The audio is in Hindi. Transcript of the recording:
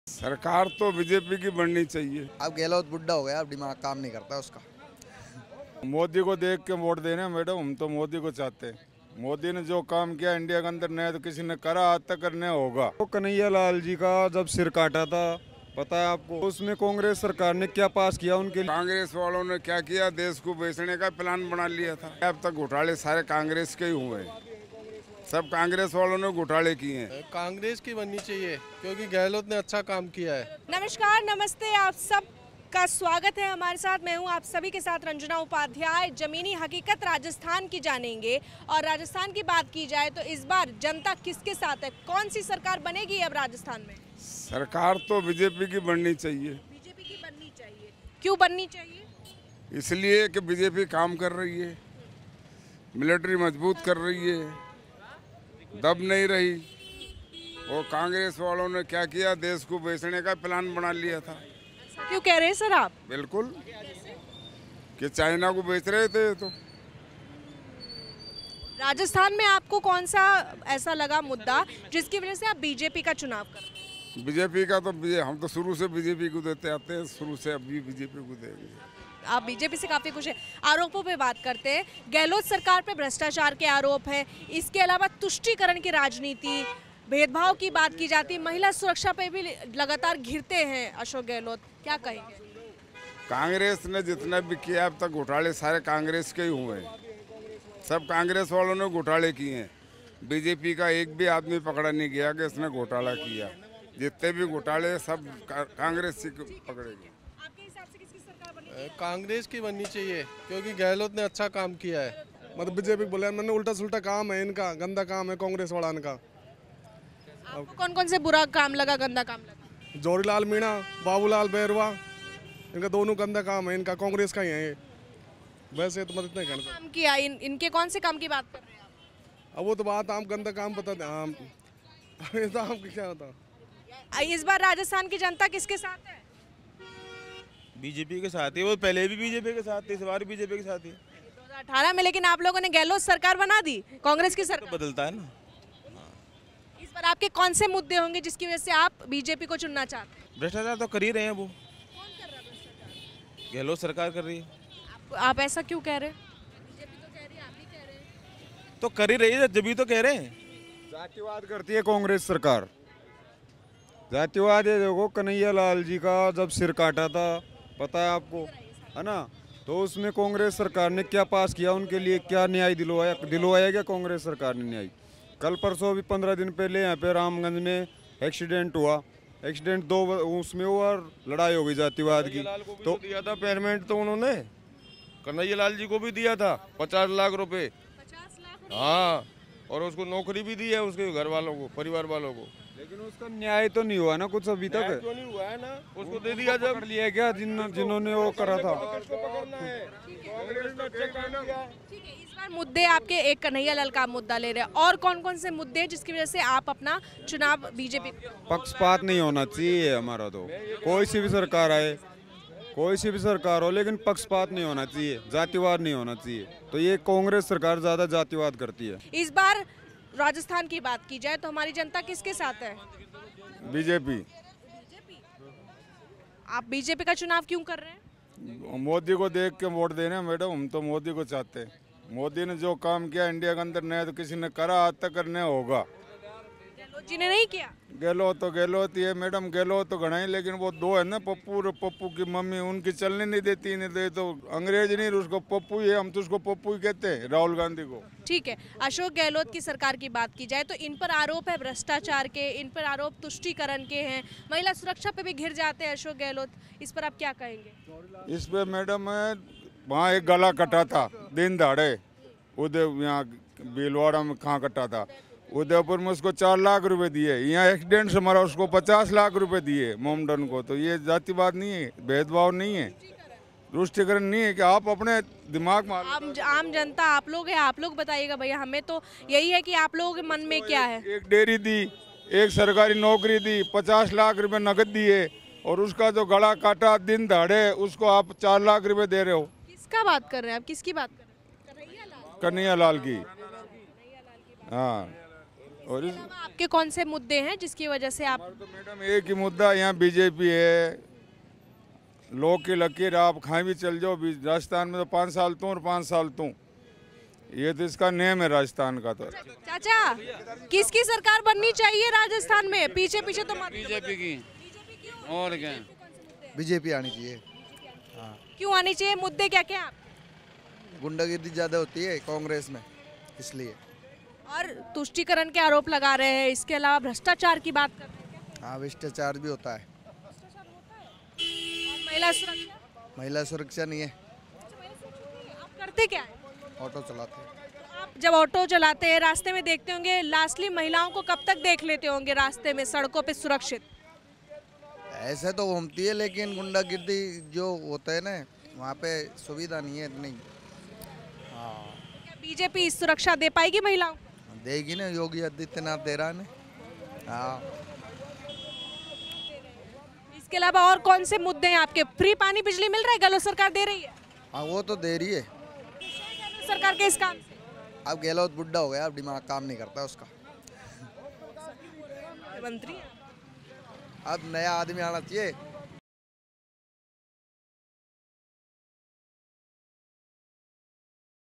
सरकार तो बीजेपी की बननी चाहिए। अब गहलोत बुढ़ा हो गया, अब दिमाग काम नहीं करता उसका। मोदी को देख के वोट देना मैडम, हम तो मोदी को चाहते हैं। मोदी ने जो काम किया इंडिया के अंदर नया तो किसी ने करा आज तक करने होगा। तो कन्हैया लाल जी का जब सिर काटा था, पता है आपको, उसमें कांग्रेस सरकार ने क्या पास किया उनके लिए? कांग्रेस वालों ने क्या किया, देश को बेचने का प्लान बना लिया था। अब तक घोटाले सारे कांग्रेस के ही हुए हैं, सब कांग्रेस वालों ने घोटाले किए हैं। कांग्रेस की बननी चाहिए क्योंकि गहलोत ने अच्छा काम किया है। नमस्कार, नमस्ते, आप सब का स्वागत है हमारे साथ। मैं हूं आप सभी के साथ रंजना उपाध्याय। जमीनी हकीकत राजस्थान की जानेंगे और राजस्थान की बात की जाए तो इस बार जनता किसके साथ है, कौन सी सरकार बनेगी अब राजस्थान में? सरकार तो बीजेपी की बननी चाहिए। बीजेपी की बननी चाहिए। क्यों बननी चाहिए? इसलिए कि बीजेपी काम कर रही है, मिलिट्री मजबूत कर रही है, दब नहीं रही। और कांग्रेस वालों ने क्या किया, देश को बेचने का प्लान बना लिया था। क्यों कह रहे हैं सर आप? बिल्कुल, कि चाइना को बेच रहे थे। तो राजस्थान में आपको कौन सा ऐसा लगा मुद्दा जिसकी वजह से आप बीजेपी का चुनाव कर रहे हैं? बीजेपी का तो हम तो शुरू से बीजेपी को देते आते हैं, शुरू से अभी बीजेपी को देंगे। आप बीजेपी से काफी खुश हैं। आरोपों पे बात करते हैं। गहलोत सरकार पे भ्रष्टाचार के आरोप हैं, इसके अलावा तुष्टीकरण की राजनीति, भेदभाव की बात की जाती है, महिला सुरक्षा पे भी लगातार घिरते हैं अशोक गहलोत। क्या कहेंगे? कांग्रेस ने जितना भी किया अब तक घोटाले सारे कांग्रेस के ही हुए हैं, सब कांग्रेस वालों ने घोटाले किए हैं। बीजेपी का एक भी आदमी पकड़ा नहीं गया कि इसने घोटाला किया। जितने भी घोटाले सब कांग्रेस से पकड़ेंगे। आपके हिसाब से किसकी सरकार बनेगी? कांग्रेस की बननी चाहिए क्योंकि गहलोत ने अच्छा काम किया है। मतलब बीजेपी बोले मैंने उल्टा सुल्टा काम है इनका, गंदा काम है कांग्रेस वाला का। आपको कौन कौन से बुरा काम लगा, गंदा काम लगा? जोरीलाल मीणा, बाबूलाल बैरवा, इनका दोनों गंदा काम है इनका, कांग्रेस का ही है ये। वैसे तो मदद नहीं करता। काम किया, इनके कौन से काम की बात कर रहे हैं आप? अब वो तो बात आम गंदा काम पता आम तो आम क्या होता। इस बार राजस्थान की जनता किसके साथ है? बीजेपी के साथ ही। वो पहले भी बीजेपी के साथ थे, इस बार बीजेपी के साथ ही। 2018 में लेकिन आप लोगों ने गहलोत सरकार बना दी, कांग्रेस की तो सरकार। बदलता है ना। इस बार आपके कौन से मुद्दे होंगे जिसकी वजह से आप बीजेपी को चुनना चाहते हैं? भ्रष्टाचार तो कर ही रहे हैं वो। गहलोत सरकार कर रही है। आप ऐसा क्यों कह रहे हैं? बीजेपी तो कह रही है, आप भी कह रहे हैं। तो कर ही रही है, जब भी तो कह रहे हैं। जातिवाद करती है कांग्रेस सरकार। जातिवाद है। देखो कन्हैया लाल जी का जब सिर काटा था, पता है आपको, है ना? तो उसमें कांग्रेस सरकार ने क्या पास किया उनके लिए, क्या न्याय दिलवाया क्या कांग्रेस सरकार ने न्याय? कल परसों भी 15 दिन पहले यहाँ पे रामगंज में एक्सीडेंट हुआ। एक्सीडेंट दो उसमें हुआ और लड़ाई हो गई जातिवाद की। तो दिया था पेमेंट तो उन्होंने कन्हैया लाल जी को भी दिया था 50 लाख रुपए। 50 लाख? हाँ, और उसको नौकरी भी दी है उसके घर वालों को, परिवार वालों को। लेकिन उसका न्याय तो नहीं हुआ ना कुछ अभी तक। क्यों नहीं हुआ है ना, उसको दे दिया जब पकड़ लिया क्या जिन्होंने वो करा था। ठीक है, इस बार मुद्दे आपके एक कन्हैया लाल का मुद्दा ले रहे हैं, और कौन कौन से मुद्दे हैं जिसकी वजह से आप अपना चुनाव बीजेपी? पक्षपात नहीं होना चाहिए हमारा। तो कोई सी भी सरकार आए, कोई सी भी सरकार हो, लेकिन पक्षपात नहीं होना चाहिए, जातिवाद नहीं होना चाहिए। तो ये कांग्रेस सरकार ज्यादा जातिवाद करती है। इस बार राजस्थान की बात की जाए तो हमारी जनता किसके साथ है? बीजेपी। आप बीजेपी का चुनाव क्यों कर रहे हैं? मोदी को देख के वोट देना मैडम, हम तो मोदी को चाहते हैं। मोदी ने जो काम किया इंडिया के अंदर नया तो किसी ने करा आज तक करने होगा। गहलोत जी ने नहीं किया। गहलोत ही है मैडम, गहलोत तो घना ही, लेकिन वो दो है ना, पप्पू और पप्पू की मम्मी, उनकी चलने नहीं देती। नहीं दे तो अंग्रेज नहीं, उसको पप्पू ही है, हम तो उसको पप्पू ही कहते हैं, राहुल गांधी को। ठीक है, अशोक गहलोत की सरकार की बात की जाए तो इन पर आरोप है भ्रष्टाचार के, इन पर आरोप तुष्टीकरण के हैं, महिला सुरक्षा पे भी घिर जाते हैं अशोक गहलोत। इस पर आप क्या कहेंगे? इस पे मैडम वहाँ एक गला कटा था दिन दहाड़े, उदय यहाँ भीलवाड़ा में कहाँ कटा था, उदयपुर में उसको 4 लाख रुपए दिए। यहाँ एक्सीडेंट से मरा, उसको 50 लाख रुपए दिए मोमडन को। तो ये जातिवाद नहीं है, भेदभाव नहीं है, तुष्टीकरण नहीं है कि आप अपने दिमाग में। आम जनता आप लोग हैं, आप लोग बताइएगा भैया, हमें तो यही है कि आप लोगों के मन में क्या है। एक डेयरी दी, एक सरकारी नौकरी दी, 50 लाख रुपए नगद दिए, और उसका जो गला काटा दिन दहाड़े, उसको आप 4 लाख रुपए दे रहे हो। किसका बात कर रहे हैं आप? किसकी बात कर रहे हैं? कन्हैया लाल की। हाँ, और इसके अलावा आपके कौन से मुद्दे हैं जिसकी वजह से आप तो मैडम एक ही मुद्दा यहाँ बीजेपी है। लोग की लकीर आप कहीं भी चल जाओ, राजस्थान में तो 5 साल तू और 5 साल तू, ये तो इसका नेम है राजस्थान का। तो चाचा किसकी सरकार बननी चाहिए राजस्थान में? पीछे पीछे तो मत। बीजेपी की और क्या बीजेपी आनी चाहिए। क्यों आनी चाहिए? मुद्दे क्या क्या आप? गुंडागिर्दी ज़्यादा होती है कांग्रेस में, इसलिए। और तुष्टीकरण के आरोप लगा रहे हैं, इसके अलावा भ्रष्टाचार की बात कर रहे हैं क्या? हाँ, भ्रष्टाचार भी होता है। और महिला सुरक्षा? महिला सुरक्षा नहीं है। आप करते क्या है? ऑटो चलाते हैं। आप जब ऑटो चलाते हैं रास्ते में देखते होंगे, लास्टली महिलाओं को कब तक देख लेते होंगे रास्ते में, सड़कों पे सुरक्षित? ऐसे तो घूमती है, लेकिन गुंडागिर्दी जो होता है ना, वहाँ पे सुविधा नहीं है इतनी। हाँ, क्या बीजेपी इस सुरक्षा दे पाएगी महिलाओं को? देगी ना, योगी आदित्यनाथ दे रहा है ना। हाँ, इसके अलावा और कौन से मुद्दे हैं आपके? फ्री पानी बिजली मिल रहा है, गहलोत सरकार दे रही है? हाँ वो तो दे रही है। सरकार के इस काम से अब गहलोत बुढ़ा हो गया, अब दिमाग काम नहीं करता उसका। मंत्री अब नया आदमी आना चाहिए